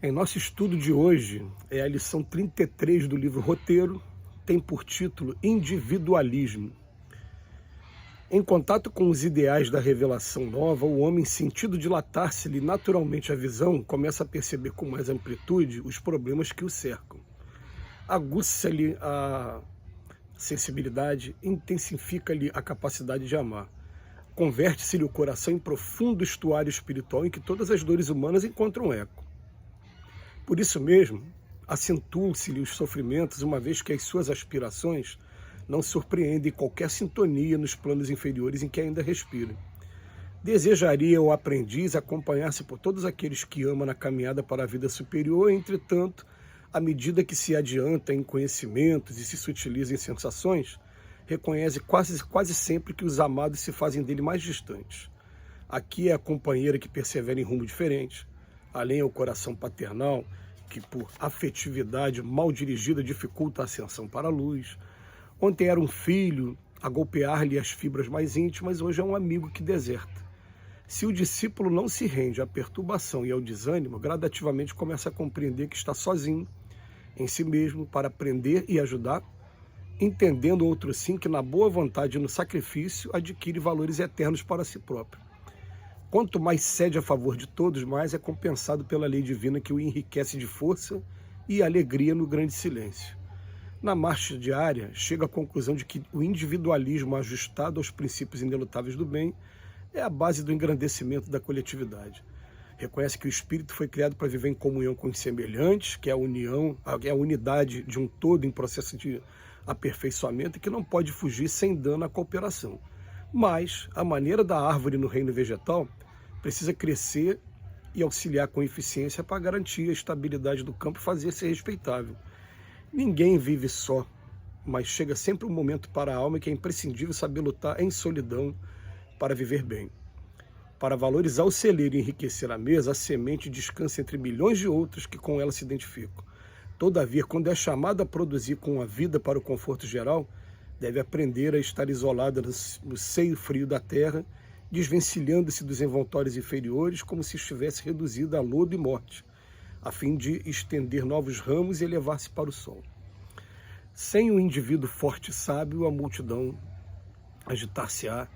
Em nosso estudo de hoje, é a lição 33 do livro Roteiro, tem por título Individualismo. Em contato com os ideais da revelação nova, o homem, sentindo dilatar-se-lhe naturalmente a visão, começa a perceber com mais amplitude os problemas que o cercam. Aguça-lhe a sensibilidade, intensifica-lhe a capacidade de amar. Converte-se-lhe o coração em profundo estuário espiritual em que todas as dores humanas encontram eco. Por isso mesmo, acentuam-se-lhe os sofrimentos, uma vez que as suas aspirações não surpreendem qualquer sintonia nos planos inferiores em que ainda respira. Desejaria o aprendiz acompanhar-se por todos aqueles que ama na caminhada para a vida superior, entretanto, à medida que se adianta em conhecimentos e se sutiliza em sensações, reconhece quase sempre que os amados se fazem dele mais distantes. Aqui é a companheira que persevera em rumo diferente, além é o coração paternal, que por afetividade mal dirigida dificulta a ascensão para a luz. Ontem era um filho a golpear-lhe as fibras mais íntimas, hoje é um amigo que deserta. Se o discípulo não se rende à perturbação e ao desânimo, gradativamente começa a compreender que está sozinho em si mesmo para aprender e ajudar, entendendo outro sim que na boa vontade e no sacrifício adquire valores eternos para si próprio. Quanto mais cede a favor de todos, mais é compensado pela lei divina que o enriquece de força e alegria no grande silêncio. Na marcha diária, chega à conclusão de que o individualismo ajustado aos princípios inelutáveis do bem é a base do engrandecimento da coletividade. Reconhece que o espírito foi criado para viver em comunhão com os semelhantes, que é a união, é a unidade de um todo em processo de aperfeiçoamento e que não pode fugir sem dano à cooperação. Mas, a maneira da árvore no reino vegetal, precisa crescer e auxiliar com eficiência para garantir a estabilidade do campo e fazer-se respeitável. Ninguém vive só, mas chega sempre um momento para a alma que é imprescindível saber lutar em solidão para viver bem. Para valorizar o celeiro e enriquecer a mesa, a semente descansa entre milhões de outras que com ela se identificam. Todavia, quando é chamada a produzir com a vida para o conforto geral, deve aprender a estar isolada no seio frio da terra, desvencilhando-se dos envoltórios inferiores como se estivesse reduzida a lodo e morte, a fim de estender novos ramos e elevar-se para o sol. Sem o indivíduo forte e sábio, a multidão agitar-se-á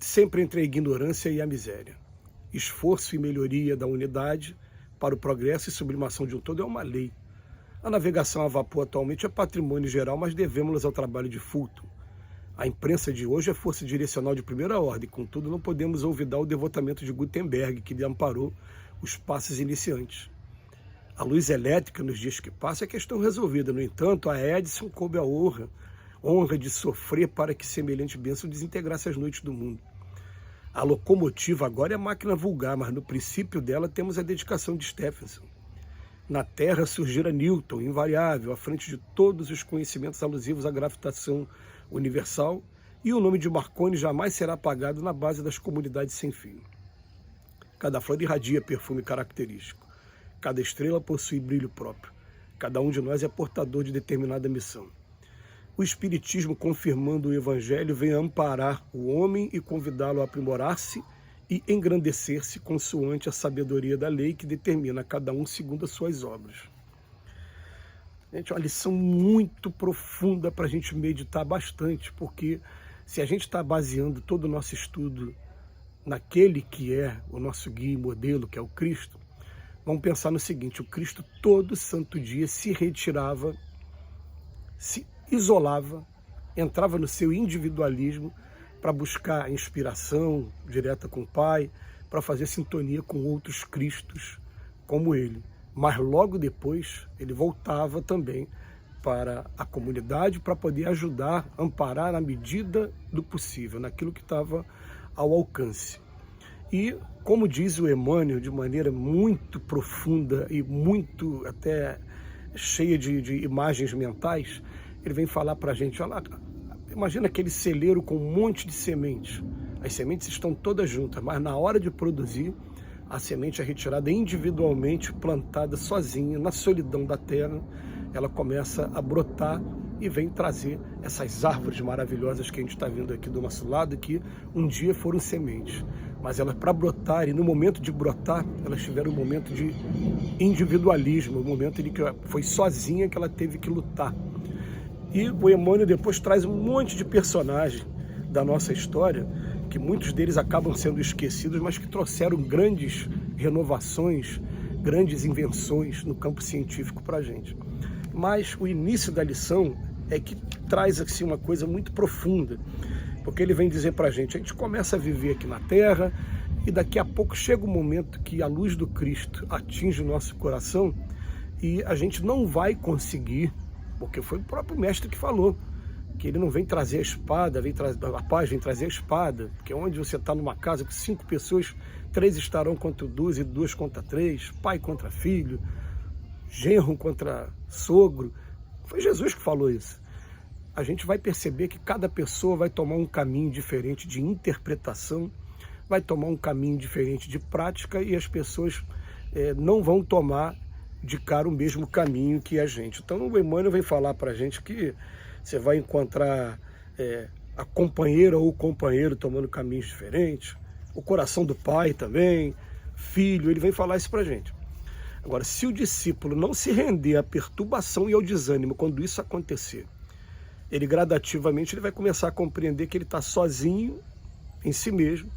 sempre entre a ignorância e a miséria. Esforço e melhoria da unidade para o progresso e sublimação de um todo é uma lei. A navegação a vapor atualmente é patrimônio geral, mas devemos-nos ao trabalho de Fulton. A imprensa de hoje é força direcional de primeira ordem, contudo não podemos olvidar o devotamento de Gutenberg, que lhe amparou os passos iniciantes. A luz elétrica nos dias que passam é questão resolvida, no entanto, a Edison coube a honra de sofrer para que semelhante bênção desintegrasse as noites do mundo. A locomotiva agora é máquina vulgar, mas no princípio dela temos a dedicação de Stephenson. Na Terra surgira Newton, invariável, à frente de todos os conhecimentos alusivos à gravitação universal, e o nome de Marconi jamais será apagado na base das comunidades sem fim. Cada flor irradia perfume característico. Cada estrela possui brilho próprio. Cada um de nós é portador de determinada missão. O Espiritismo, confirmando o Evangelho, vem amparar o homem e convidá-lo a aprimorar-se e engrandecer-se consoante a sabedoria da lei que determina cada um segundo as suas obras. Gente, é uma lição muito profunda para a gente meditar bastante, porque se a gente está baseando todo o nosso estudo naquele que é o nosso guia e modelo, que é o Cristo, vamos pensar no seguinte: o Cristo todo santo dia se retirava, se isolava, entrava no seu individualismo para buscar inspiração direta com o Pai, para fazer sintonia com outros Cristos como ele. Mas logo depois ele voltava também para a comunidade para poder ajudar, amparar na medida do possível, naquilo que estava ao alcance. E, como diz o Emmanuel, de maneira muito profunda e muito até cheia de imagens mentais, ele vem falar para a gente: olha lá, imagina aquele celeiro com um monte de sementes. As sementes estão todas juntas, mas na hora de produzir, a semente é retirada individualmente, plantada sozinha, na solidão da terra. Ela começa a brotar e vem trazer essas árvores maravilhosas que a gente está vendo aqui do nosso lado, que um dia foram sementes. Mas elas, para brotar, e no momento de brotar, elas tiveram um momento de individualismo, um momento em que foi sozinha que ela teve que lutar. E o Emmanuel depois traz um monte de personagens da nossa história, que muitos deles acabam sendo esquecidos, mas que trouxeram grandes renovações, grandes invenções no campo científico para a gente. Mas o início da lição é que traz assim, uma coisa muito profunda, porque ele vem dizer para a gente começa a viver aqui na Terra e daqui a pouco chega um momento que a luz do Cristo atinge o nosso coração e a gente não vai conseguir, porque foi o próprio mestre que falou, que ele não vem trazer a espada, a paz vem trazer a espada, porque onde você está numa casa com 5 pessoas, 3 estarão contra 2 e 2 contra 3, pai contra filho, genro contra sogro. Foi Jesus que falou isso. A gente vai perceber que cada pessoa vai tomar um caminho diferente de interpretação, vai tomar um caminho diferente de prática e as pessoas não vão tomar de cara o mesmo caminho que a gente. Então o Emmanuel vem falar para a gente que você vai encontrar a companheira ou o companheiro tomando caminhos diferentes, o coração do pai também, filho, ele vem falar isso para a gente. Agora, se o discípulo não se render à perturbação e ao desânimo quando isso acontecer, ele gradativamente ele vai começar a compreender que ele está sozinho em si mesmo,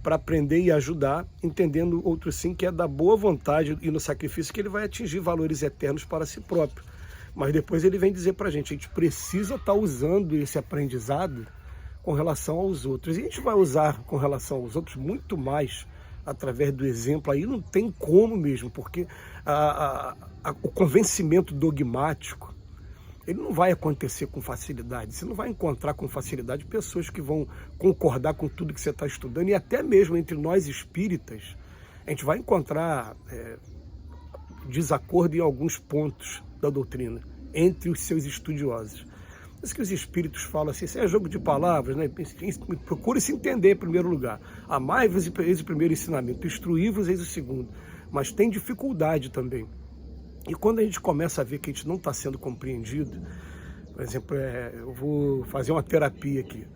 para aprender e ajudar, entendendo outro sim que é da boa vontade e no sacrifício que ele vai atingir valores eternos para si próprio. Mas depois ele vem dizer para a gente precisa estar usando esse aprendizado com relação aos outros. E a gente vai usar com relação aos outros muito mais através do exemplo. Aí não tem como mesmo, porque o convencimento dogmático, ele não vai acontecer com facilidade. Você não vai encontrar com facilidade pessoas que vão concordar com tudo que você está estudando. E até mesmo entre nós espíritas, a gente vai encontrar desacordo em alguns pontos da doutrina, entre os seus estudiosos. Por isso que os espíritos falam assim, isso é jogo de palavras, né? Procure se entender em primeiro lugar. Amai-vos, eis o primeiro ensinamento, instruí-vos, eis o segundo. Mas tem dificuldade também. E quando a gente começa a ver que a gente não está sendo compreendido, por exemplo, eu vou fazer uma terapia aqui.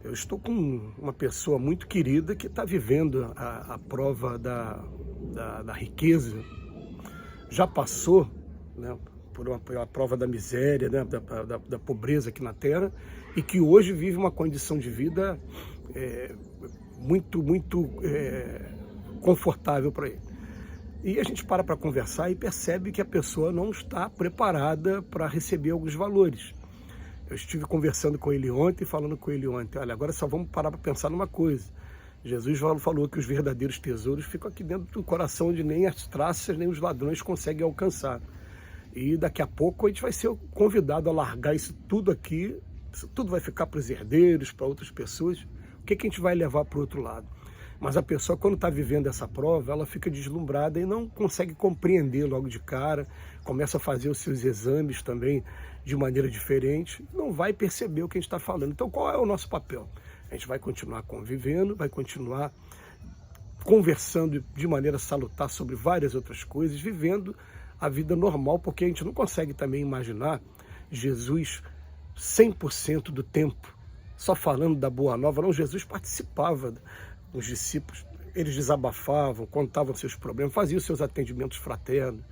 Eu estou com uma pessoa muito querida que está vivendo a prova da riqueza, já passou, né, por uma prova da miséria, né, da pobreza aqui na Terra, e que hoje vive uma condição de vida muito confortável para ele. E a gente para conversar e percebe que a pessoa não está preparada para receber alguns valores. Eu estive conversando com ele ontem, falando com ele ontem, olha, agora só vamos parar para pensar numa coisa. Jesus falou que os verdadeiros tesouros ficam aqui dentro do coração, onde nem as traças, nem os ladrões conseguem alcançar. E daqui a pouco a gente vai ser convidado a largar isso tudo aqui, isso tudo vai ficar para os herdeiros, para outras pessoas. O que a gente vai levar para o outro lado? Mas a pessoa, quando está vivendo essa prova, ela fica deslumbrada e não consegue compreender logo de cara, começa a fazer os seus exames também de maneira diferente, não vai perceber o que a gente está falando. Então, qual é o nosso papel? A gente vai continuar convivendo, vai continuar conversando de maneira salutar sobre várias outras coisas, vivendo a vida normal, porque a gente não consegue também imaginar Jesus 100% do tempo só falando da boa nova. Não, Jesus participava. Os discípulos, eles desabafavam, contavam seus problemas, faziam seus atendimentos fraternos.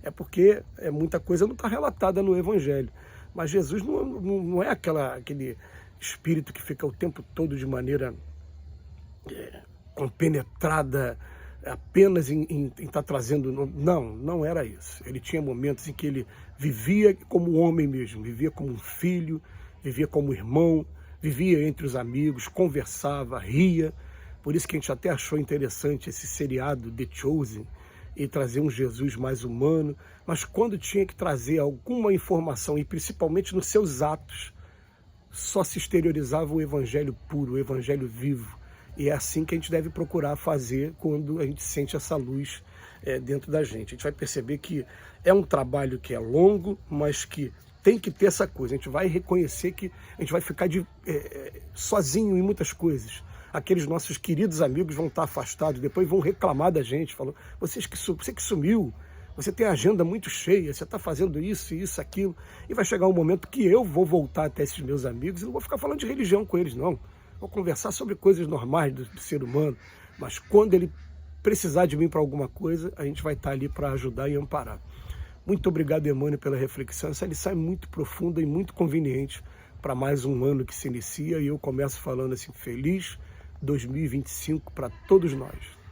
É porque muita coisa não está relatada no Evangelho. Mas Jesus não é aquele espírito que fica o tempo todo de maneira compenetrada apenas em estar trazendo... Não era isso. Ele tinha momentos em que ele vivia como homem mesmo, vivia como um filho, vivia como irmão, vivia entre os amigos, conversava, ria. Por isso que a gente até achou interessante esse seriado The Chosen e trazer um Jesus mais humano, mas quando tinha que trazer alguma informação, e principalmente nos seus atos, só se exteriorizava o evangelho puro, o evangelho vivo. E é assim que a gente deve procurar fazer quando a gente sente essa luz dentro da gente. A gente vai perceber que é um trabalho que é longo, mas que tem que ter essa coisa. A gente vai reconhecer que a gente vai ficar sozinho em muitas coisas. Aqueles nossos queridos amigos vão estar afastados, depois vão reclamar da gente, falando, você que sumiu, Você tem a agenda muito cheia, você está fazendo isso, isso, aquilo, e vai chegar um momento que eu vou voltar até esses meus amigos e não vou ficar falando de religião com eles, não. Vou conversar sobre coisas normais do ser humano, mas quando ele precisar de mim para alguma coisa, a gente vai estar ali para ajudar e amparar. Muito obrigado, Emmanuel, pela reflexão. Essa lição é muito profunda e muito conveniente para mais um ano que se inicia, e eu começo falando assim, feliz 2025 para todos nós.